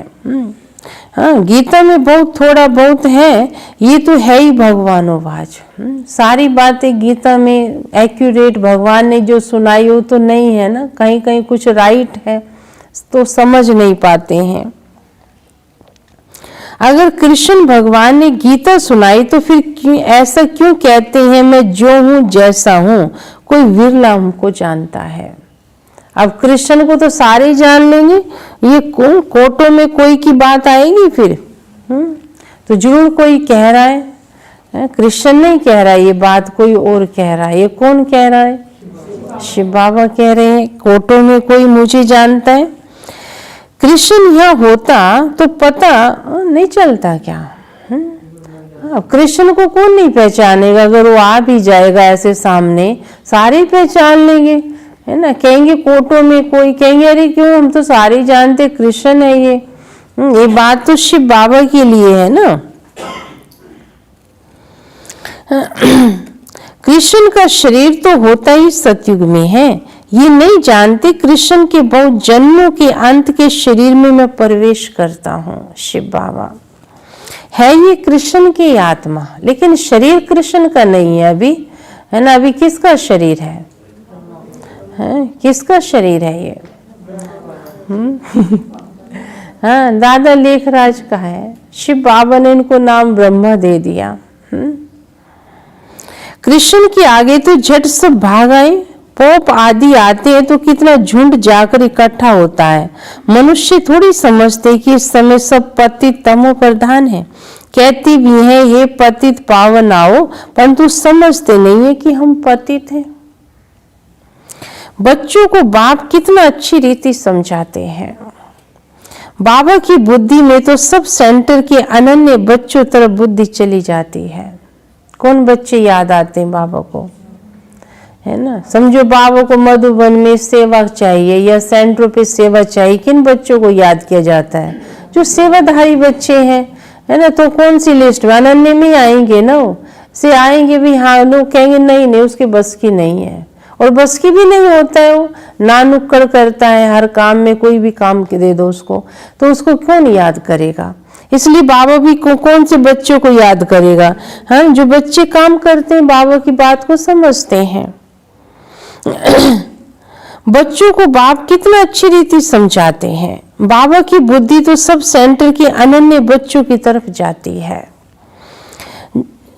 हाँ, गीता में बहुत थोड़ा बहुत है, ये तो है ही भगवानोवाच। सारी बातें गीता में एक्यूरेट भगवान ने जो सुनाई हो तो नहीं है ना, कहीं कहीं कुछ राइट है तो समझ नहीं पाते हैं। अगर कृष्ण भगवान ने गीता सुनाई तो फिर ऐसा क्यों कहते हैं मैं जो हूं जैसा हूं, कोई विरला हमको जानता है। अब कृष्ण को तो सारे जान लेंगे, ये कौन कोटों में कोई की बात आएगी फिर। तो जरूर कोई कह रहा है, कृष्ण नहीं कह रहा है ये बात, कोई और कह रहा है। ये कौन कह रहा है, शिव बाबा कह रहे हैं कोटों में कोई मुझे जानता है। कृष्ण यहाँ होता तो पता नहीं चलता क्या। अब कृष्ण को कौन नहीं पहचानेगा, अगर वो आ भी जाएगा ऐसे सामने सारे पहचान लेंगे, है ना। कहेंगे कोटों में कोई, कहेंगे अरे क्यों हम तो सारे जानते कृष्ण है ये बात तो शिव बाबा के लिए है ना। कृष्ण का शरीर तो होता ही सतयुग में है, ये नहीं जानते कृष्ण के बहुत जन्मों के अंत के शरीर में मैं प्रवेश करता हूँ। शिव बाबा है ये कृष्ण की आत्मा, लेकिन शरीर कृष्ण का नहीं है अभी, है ना। अभी किसका शरीर है, है, किसका शरीर है ये? हाँ, दादा लेखराज का है। शिव बाबा ने इनको नाम ब्रह्मा दे दिया। कृष्ण के आगे तो झट सब भाग आए। पोप आदि आते हैं तो कितना झुंड जाकर इकट्ठा होता है। मनुष्य थोड़ी समझते कि इस समय सब पतित तमो प्रधान है। कहती भी है ये पतित पावन आओ, परंतु समझते नहीं है कि हम पतित हैं। बच्चों को बाप कितना अच्छी रीति समझाते हैं। बाबा की बुद्धि में तो सब सेंटर के अनन्य बच्चों तरफ बुद्धि चली जाती है। कौन बच्चे याद आते हैं बाबा को, है ना? समझो बाबा को मधुबन में सेवा चाहिए या सेंटरों पे सेवा चाहिए, किन बच्चों को याद किया जाता है? जो सेवाधारी बच्चे हैं, है ना? तो कौन सी लिस्ट में? अनन्य में आएंगे ना, से आएंगे भी। हाँ, लोग कहेंगे नहीं नहीं उसके बस की नहीं है, और बस की भी नहीं होता है, वो नानुक्कड़ करता है हर काम में। कोई भी काम के दे दो उसको, तो उसको कौन याद करेगा? इसलिए बाबा भी कौन से बच्चों को याद करेगा? हाँ, जो बच्चे काम करते हैं, बाबा की बात को समझते हैं। बच्चों को बाप कितना अच्छी रीति समझाते हैं। बाबा की बुद्धि तो सब सेंटर के अनन्य बच्चों की तरफ जाती है।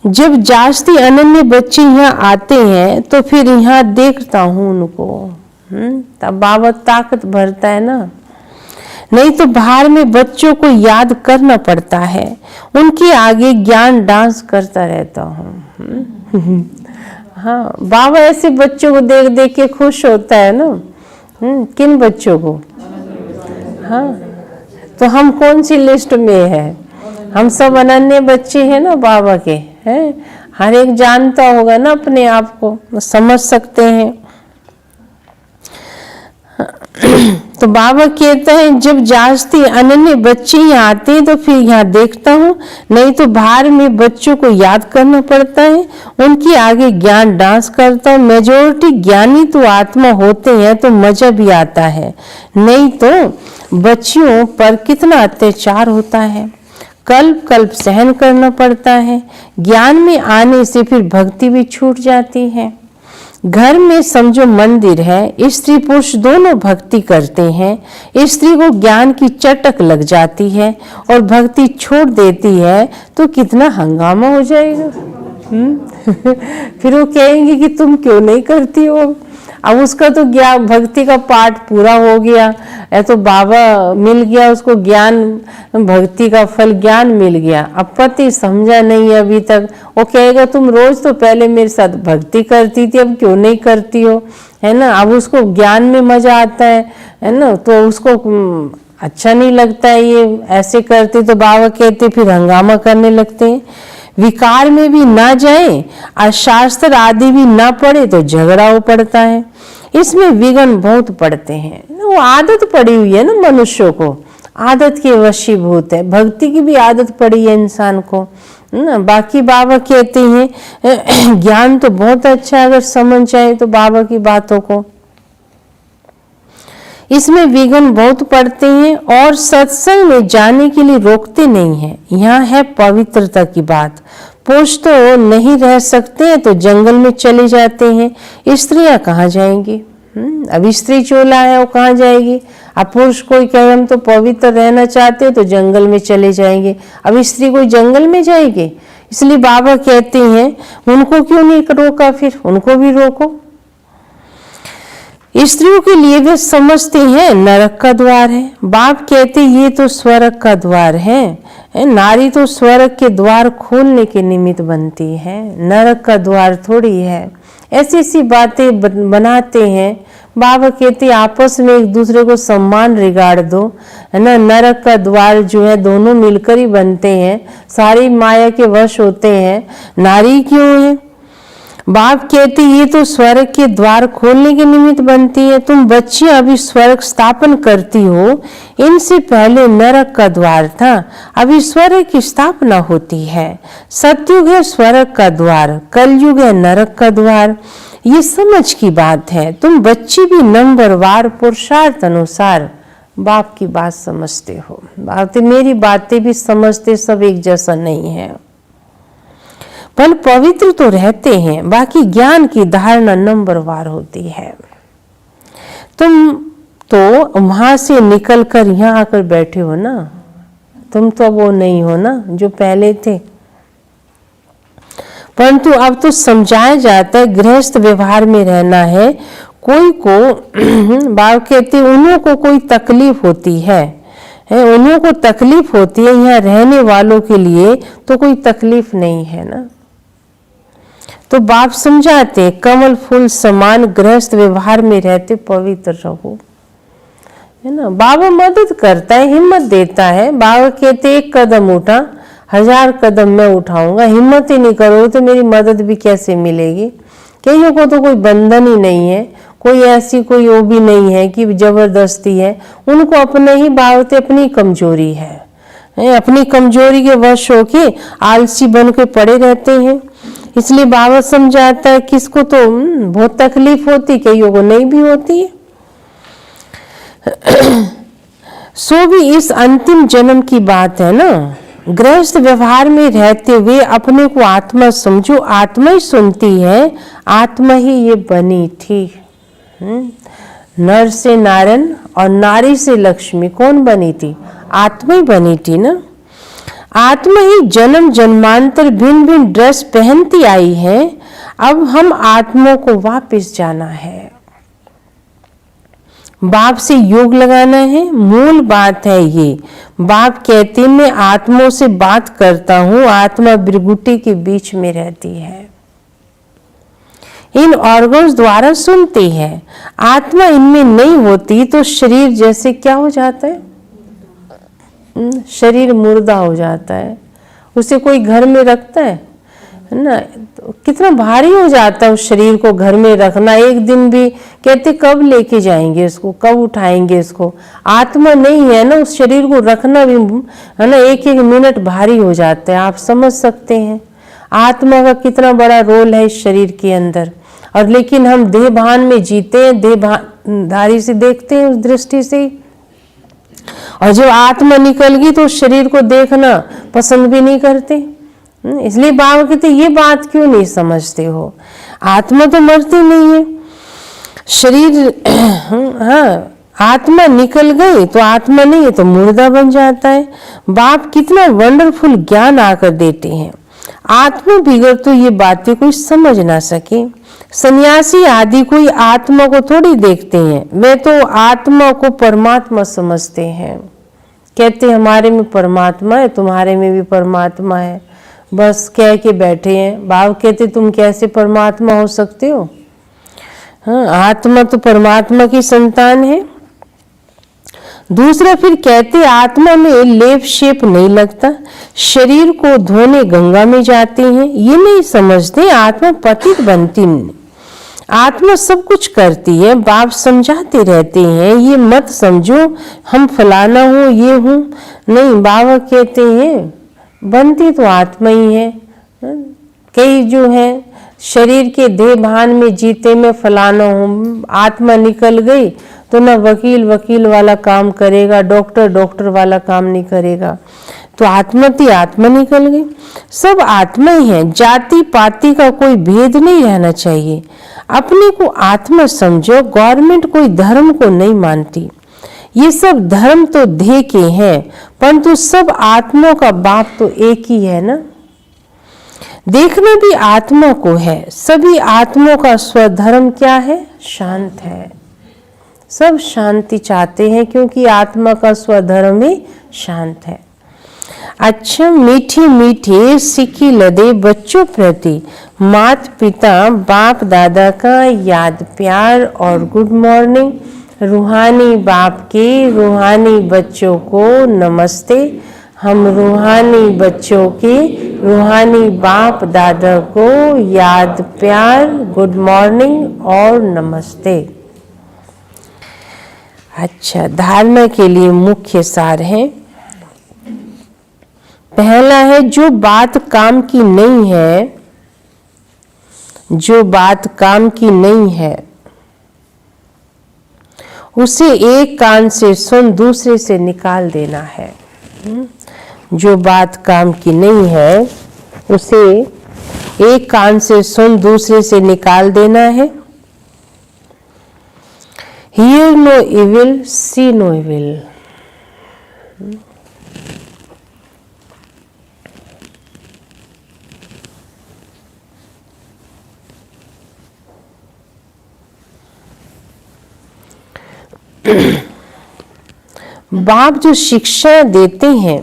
जब जास्ती अनन्य बच्चे यहाँ आते हैं तो फिर यहाँ देखता हूँ उनको, तब बाबा ताकत भरता है ना। नहीं तो बाहर में बच्चों को याद करना पड़ता है, उनके आगे ज्ञान डांस करता रहता हूँ। हाँ, बाबा ऐसे बच्चों को देख देख के खुश होता है ना। किन बच्चों को? हाँ, तो हम कौन सी लिस्ट में है? हम सब अनन्य बच्चे हैं ना बाबा के, हैं? हर एक जानता होगा ना अपने आप को, समझ सकते हैं। तो बाबा कहता है जब जास्ती अनन्य बच्चे यहाँ आते हैं तो फिर यहाँ देखता हूँ, नहीं तो बाहर में बच्चों को याद करना पड़ता है, उनके आगे ज्ञान डांस करता हूँ। मेजोरिटी ज्ञानी तो आत्मा होते हैं तो मजा भी आता है, नहीं तो बच्चियों पर कितना अत्याचार होता है, कल्प कल्प सहन करना पड़ता है। ज्ञान में आने से फिर भक्ति भी छूट जाती है। घर में समझो मंदिर है, स्त्री पुरुष दोनों भक्ति करते हैं। स्त्री को ज्ञान की चटक लग जाती है और भक्ति छोड़ देती है तो कितना हंगामा हो जाएगा। फिर वो कहेंगे कि तुम क्यों नहीं करती हो। अब उसका तो ज्ञान भक्ति का पाठ पूरा हो गया है, तो बाबा मिल गया उसको ज्ञान, भक्ति का फल ज्ञान मिल गया। अब पति समझा नहीं अभी तक, वो कहेगा तुम रोज तो पहले मेरे साथ भक्ति करती थी, अब क्यों नहीं करती हो, है ना। अब उसको ज्ञान में मजा आता है ना, तो उसको अच्छा नहीं लगता है ये ऐसे करते, तो बाबा कहते फिर हंगामा करने लगते हैं। विकार में भी ना जाए और शास्त्र आदि भी ना पढ़े तो झगड़ा हो पड़ता है। इसमें विघ्न बहुत पड़ते हैं। वो आदत पड़ी हुई है ना, मनुष्यों को आदत के वशीभूत है। भक्ति की भी आदत पड़ी है इंसान को ना। बाकी बाबा कहते हैं ज्ञान तो बहुत अच्छा है, अगर समझ जाए तो बाबा की बातों को। इसमें विघ्न बहुत पड़ते हैं और सत्संग में जाने के लिए रोकते नहीं है। यहाँ है पवित्रता की बात। पुरुष तो नहीं रह सकते हैं तो जंगल में चले जाते हैं, स्त्रियां कहाँ जाएंगी। अब स्त्री चोला है वो कहाँ जाएगी। अब पुरुष कोई कहे हम तो पवित्र रहना चाहते हैं तो जंगल में चले जाएंगे, अब स्त्री कोई जंगल में जाएगी। इसलिए बाबा कहते हैं उनको क्यों नहीं रोका, फिर उनको भी रोको। स्त्रियों के लिए वे समझते हैं नरक का द्वार है। बाप कहते ये तो स्वर्ग का द्वार है। नारी तो स्वर्ग के द्वार खोलने के निमित्त बनती है, नरक का द्वार थोड़ी है। ऐसी ऐसी बातें बनाते हैं। बाबा कहते आपस में एक दूसरे को सम्मान रिगाड़ दो, है ना। नरक का द्वार जो है दोनों मिलकर ही बनते हैं, सारी माया के वश होते हैं। नारी क्यों है? बाप कहते ये तो स्वर्ग के द्वार खोलने के निमित्त बनती है। तुम बच्चियां अभी स्वर्ग स्थापन करती हो, इनसे पहले नरक का द्वार था, अभी स्वर्ग की स्थापना होती है। सतयुग है स्वर्ग का द्वार, कलयुग है नरक का द्वार। ये समझ की बात है। तुम बच्ची भी नंबरवार पुरुषार्थ अनुसार बाप की बात समझते हो। बात मेरी बातें भी समझते, सब एक जैसा नहीं है। पर पवित्र तो रहते हैं, बाकी ज्ञान की धारणा नंबरवार होती है। तुम तो वहां से निकल कर यहाँ आकर बैठे हो ना, तुम तो वो नहीं हो ना जो पहले थे। परंतु अब तो समझाया जाता है गृहस्थ व्यवहार में रहना है। कोई को बाबा कहते उन्हों को कोई तकलीफ होती है, उन्हों को तकलीफ होती है, यहाँ रहने वालों के लिए तो कोई तकलीफ नहीं है ना। तो बाप समझाते कमल फूल समान गृहस्थ व्यवहार में रहते पवित्र रहो, है ना। बाबा मदद करता है, हिम्मत देता है। बाबा कहते एक कदम उठा 1000 कदम मैं उठाऊंगा, हिम्मत ही नहीं करोगे तो मेरी मदद भी कैसे मिलेगी। कईयों को तो कोई बंधन ही नहीं है, कोई ऐसी कोई वो भी नहीं है कि जबरदस्ती है, उनको अपने ही बाबते अपनी कमजोरी है, अपनी कमजोरी के वश होके आलसी बन के पड़े रहते हैं। इसलिए बाबा समझाता है किसको तो बहुत तकलीफ होती, कईयों को नहीं भी होती है। सो भी इस अंतिम जन्म की बात है ना। गृहस्थ व्यवहार में रहते हुए अपने को आत्मा समझो, आत्मा ही सुनती है, आत्मा ही ये बनी थी। नर से नारायण और नारी से लक्ष्मी कौन बनी थी? आत्मा ही बनी थी ना। आत्मा ही जन्म जन्मांतर भिन्न भिन्न ड्रेस पहनती आई है। अब हम आत्मा को वापस जाना है, बाप से योग लगाना है, मूल बात है ये। बाप कहते मैं आत्माओं से बात करता हूँ, आत्मा बिरगुटी के बीच में रहती है, इन ऑर्गन्स द्वारा सुनती है। आत्मा इनमें नहीं होती तो शरीर जैसे क्या हो जाता है, शरीर मुर्दा हो जाता है। उसे कोई घर में रखता है ना, तो कितना भारी हो जाता है उस शरीर को घर में रखना। एक दिन भी कहते कब लेके जाएंगे इसको, कब उठाएंगे इसको। आत्मा नहीं है ना, उस शरीर को रखना भी है ना, एक एक मिनट भारी हो जाता है। आप समझ सकते हैं आत्मा का कितना बड़ा रोल है इस शरीर के अंदर। और लेकिन हम देह भान में जीते हैं, देहधारी से देखते हैं उस दृष्टि से। और जब आत्मा निकल गई तो उस शरीर को देखना पसंद भी नहीं करते। इसलिए बाबा कहते ये बात क्यों नहीं समझते हो, आत्मा तो मरती नहीं है, शरीर हाँ आत्मा निकल गई तो आत्मा नहीं है तो मुर्दा बन जाता है। बाप कितना वंडरफुल ज्ञान आकर देते हैं। आत्मा बिगड़ तो ये बातें कोई समझ ना सके। सन्यासी आदि कोई आत्मा को थोड़ी देखते हैं, वे तो आत्मा को परमात्मा समझते हैं। कहते हमारे में परमात्मा है, तुम्हारे में भी परमात्मा है, बस कह के बैठे हैं। बाबा कहते तुम कैसे परमात्मा हो सकते हो? हाँ, आत्मा तो परमात्मा की संतान है। दूसरा फिर कहते आत्मा में लेप शेप नहीं लगता, शरीर को धोने गंगा में जाते हैं। ये नहीं समझते आत्मा पतित बनती नहीं, आत्मा सब कुछ करती है। बाप समझाते रहते हैं ये मत समझो हम फलाना हूँ ये हूँ, नहीं। बाबा कहते हैं बनती तो आत्मा ही है। कई जो है शरीर के देह भान में जीते में फलाना हूँ, आत्मा निकल गई तो ना वकील वकील वाला काम करेगा, डॉक्टर डॉक्टर वाला काम नहीं करेगा। तो आत्मा थी, आत्मा निकल गई। सब आत्मा ही है, जाति पाति का कोई भेद नहीं रहना चाहिए। अपने को आत्मा समझो। गवर्नमेंट कोई धर्म को नहीं मानती, ये सब धर्म तो देह के हैं, परंतु सब आत्माओं का बाप तो एक ही है ना। देखना भी आत्मा को है। सभी आत्माओं का स्वधर्म क्या है? शांत है। सब शांति चाहते हैं क्योंकि आत्मा का स्वधर्म ही शांत है। अच्छा, मीठी मीठी सिक्की लदे बच्चों प्रति माता पिता बाप दादा का याद प्यार और गुड मॉर्निंग। रूहानी बाप के रूहानी बच्चों को नमस्ते। हम रूहानी बच्चों के रूहानी बाप दादा को याद प्यार गुड मॉर्निंग और नमस्ते। अच्छा, धारणा के लिए मुख्य सार है। पहला है जो बात काम की नहीं है, जो बात काम की नहीं है उसे एक कान से सुन दूसरे से निकाल देना है। जो बात काम की नहीं है उसे एक कान से सुन दूसरे से निकाल देना है। hear no evil, see no evil. बाप जो शिक्षाएं देते हैं,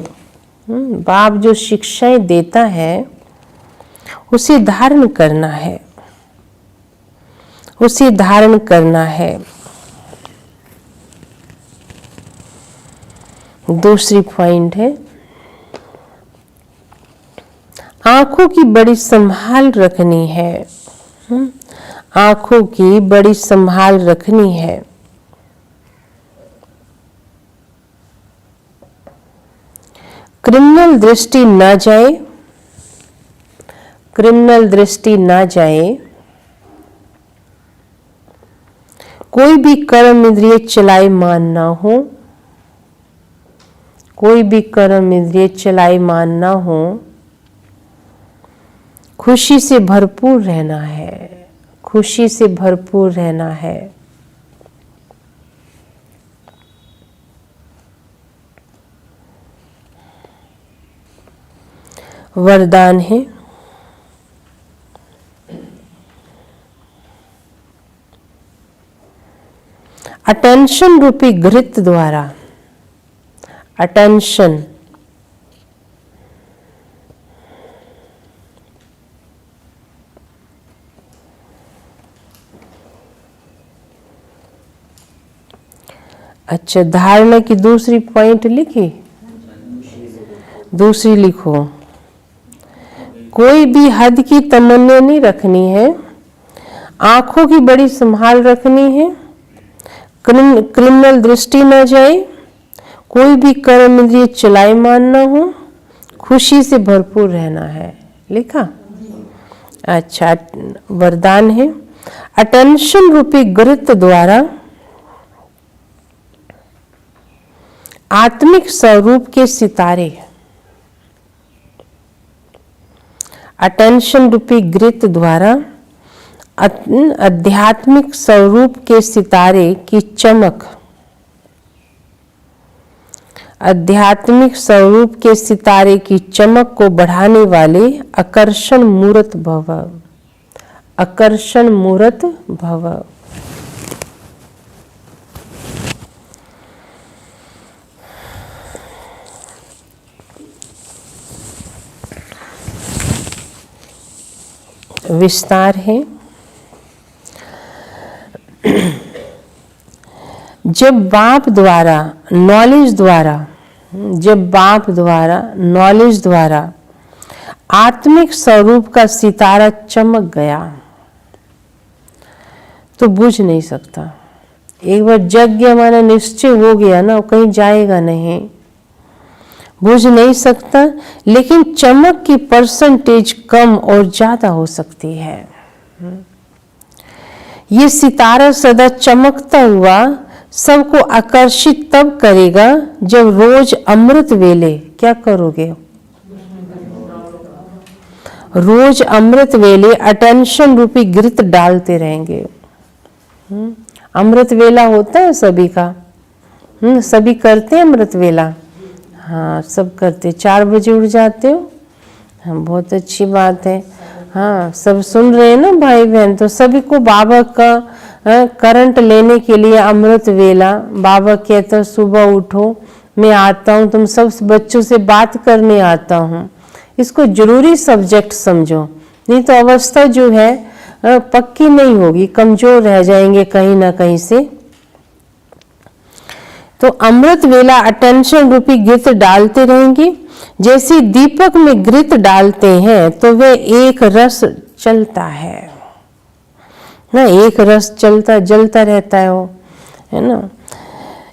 बाप जो शिक्षाएं देता है उसे धारण करना है, उसे धारण करना है। दूसरी पॉइंट है, आंखों की बड़ी संभाल रखनी है। आंखों की बड़ी संभाल रखनी है। क्रिमिनल दृष्टि न जाए, क्रिमिनल दृष्टि न जाए। कोई भी कर्म इंद्रिय चलायमान ना हो, कोई भी कर्म इंद्रिय चलायमान ना हो। खुशी से भरपूर रहना है, खुशी से भरपूर रहना है। वरदान है, अटेंशन रूपी घृत द्वारा, अटेंशन अच्छा, धारणा की दूसरी पॉइंट लिखी, दूसरी लिखो। कोई भी हद की तमन्ना नहीं रखनी है, आंखों की बड़ी संभाल रखनी है, क्रिमिनल दृष्टि न जाए, कोई भी कर्म इंद्रिय चलायमान न हो, खुशी से भरपूर रहना है। लिखा? अच्छा, वरदान है, अटेंशन रूपी घृत द्वारा आत्मिक स्वरूप के सितारे, अटेंशन रूपी घृत द्वारा आध्यात्मिक स्वरूप के सितारे की चमक, आध्यात्मिक स्वरूप के सितारे की चमक को बढ़ाने वाले आकर्षण मूर्त भव, आकर्षण मूर्त भव। विस्तार है, जब बाप द्वारा नॉलेज द्वारा, जब बाप द्वारा नॉलेज द्वारा आत्मिक स्वरूप का सितारा चमक गया तो बुझ नहीं सकता। एक बार यज्ञ हमारा निश्चय हो गया ना, कहीं जाएगा नहीं, बुझ नहीं सकता। लेकिन चमक की परसेंटेज कम और ज्यादा हो सकती है। ये सितारा सदा चमकता हुआ सबको आकर्षित तब करेगा जब रोज अमृत वेले क्या करोगे, रोज अमृत वेले अटेंशन रूपी घृत डालते रहेंगे। अमृत वेला होता है सभी का, सभी करते हैं अमृत वेला। हाँ, सब करते। 4 बजे उठ जाते हो? हाँ, बहुत अच्छी बात है। हाँ, सब सुन रहे हैं ना भाई बहन, तो सभी को बाबा का करंट लेने के लिए अमृत वेला। बाबा कहते हैं सुबह उठो, मैं आता हूँ, तुम सब बच्चों से बात करने आता हूँ। इसको जरूरी सब्जेक्ट समझो, नहीं तो अवस्था जो है पक्की नहीं होगी, कमजोर रह जाएंगे कहीं ना कहीं से। तो अमृत वेला अटेंशन रूपी घृत डालते रहेंगे। जैसे दीपक में घृत डालते हैं तो वह एक रस चलता है ना, एक रस चलता जलता रहता है वो, है ना।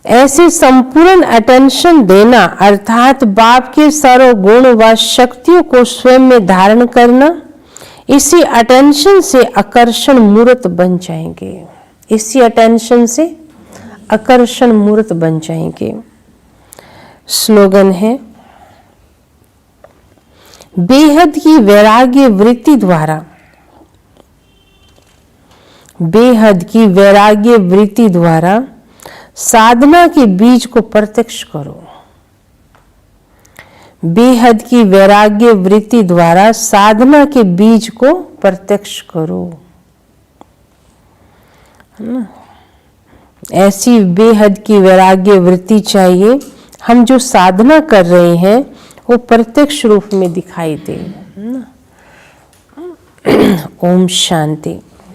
ऐसे संपूर्ण अटेंशन देना अर्थात बाप के सर्व गुण व शक्तियों को स्वयं में धारण करना, इसी अटेंशन से आकर्षण मूर्त बन जाएंगे, इसी अटेंशन से आकर्षण मूर्त बन जाएंगे। स्लोगन है, बेहद की वैराग्य वृत्ति द्वारा बेहद की वैराग्य वृत्ति द्वारा साधना के बीज को प्रत्यक्ष करो। बेहद की वैराग्य वृत्ति द्वारा साधना के बीज को प्रत्यक्ष करो, है ना। ऐसी बेहद की वैराग्य वृत्ति चाहिए, हम जो साधना कर रहे हैं वो प्रत्यक्ष रूप में दिखाई दे, है ना। ओम शांति।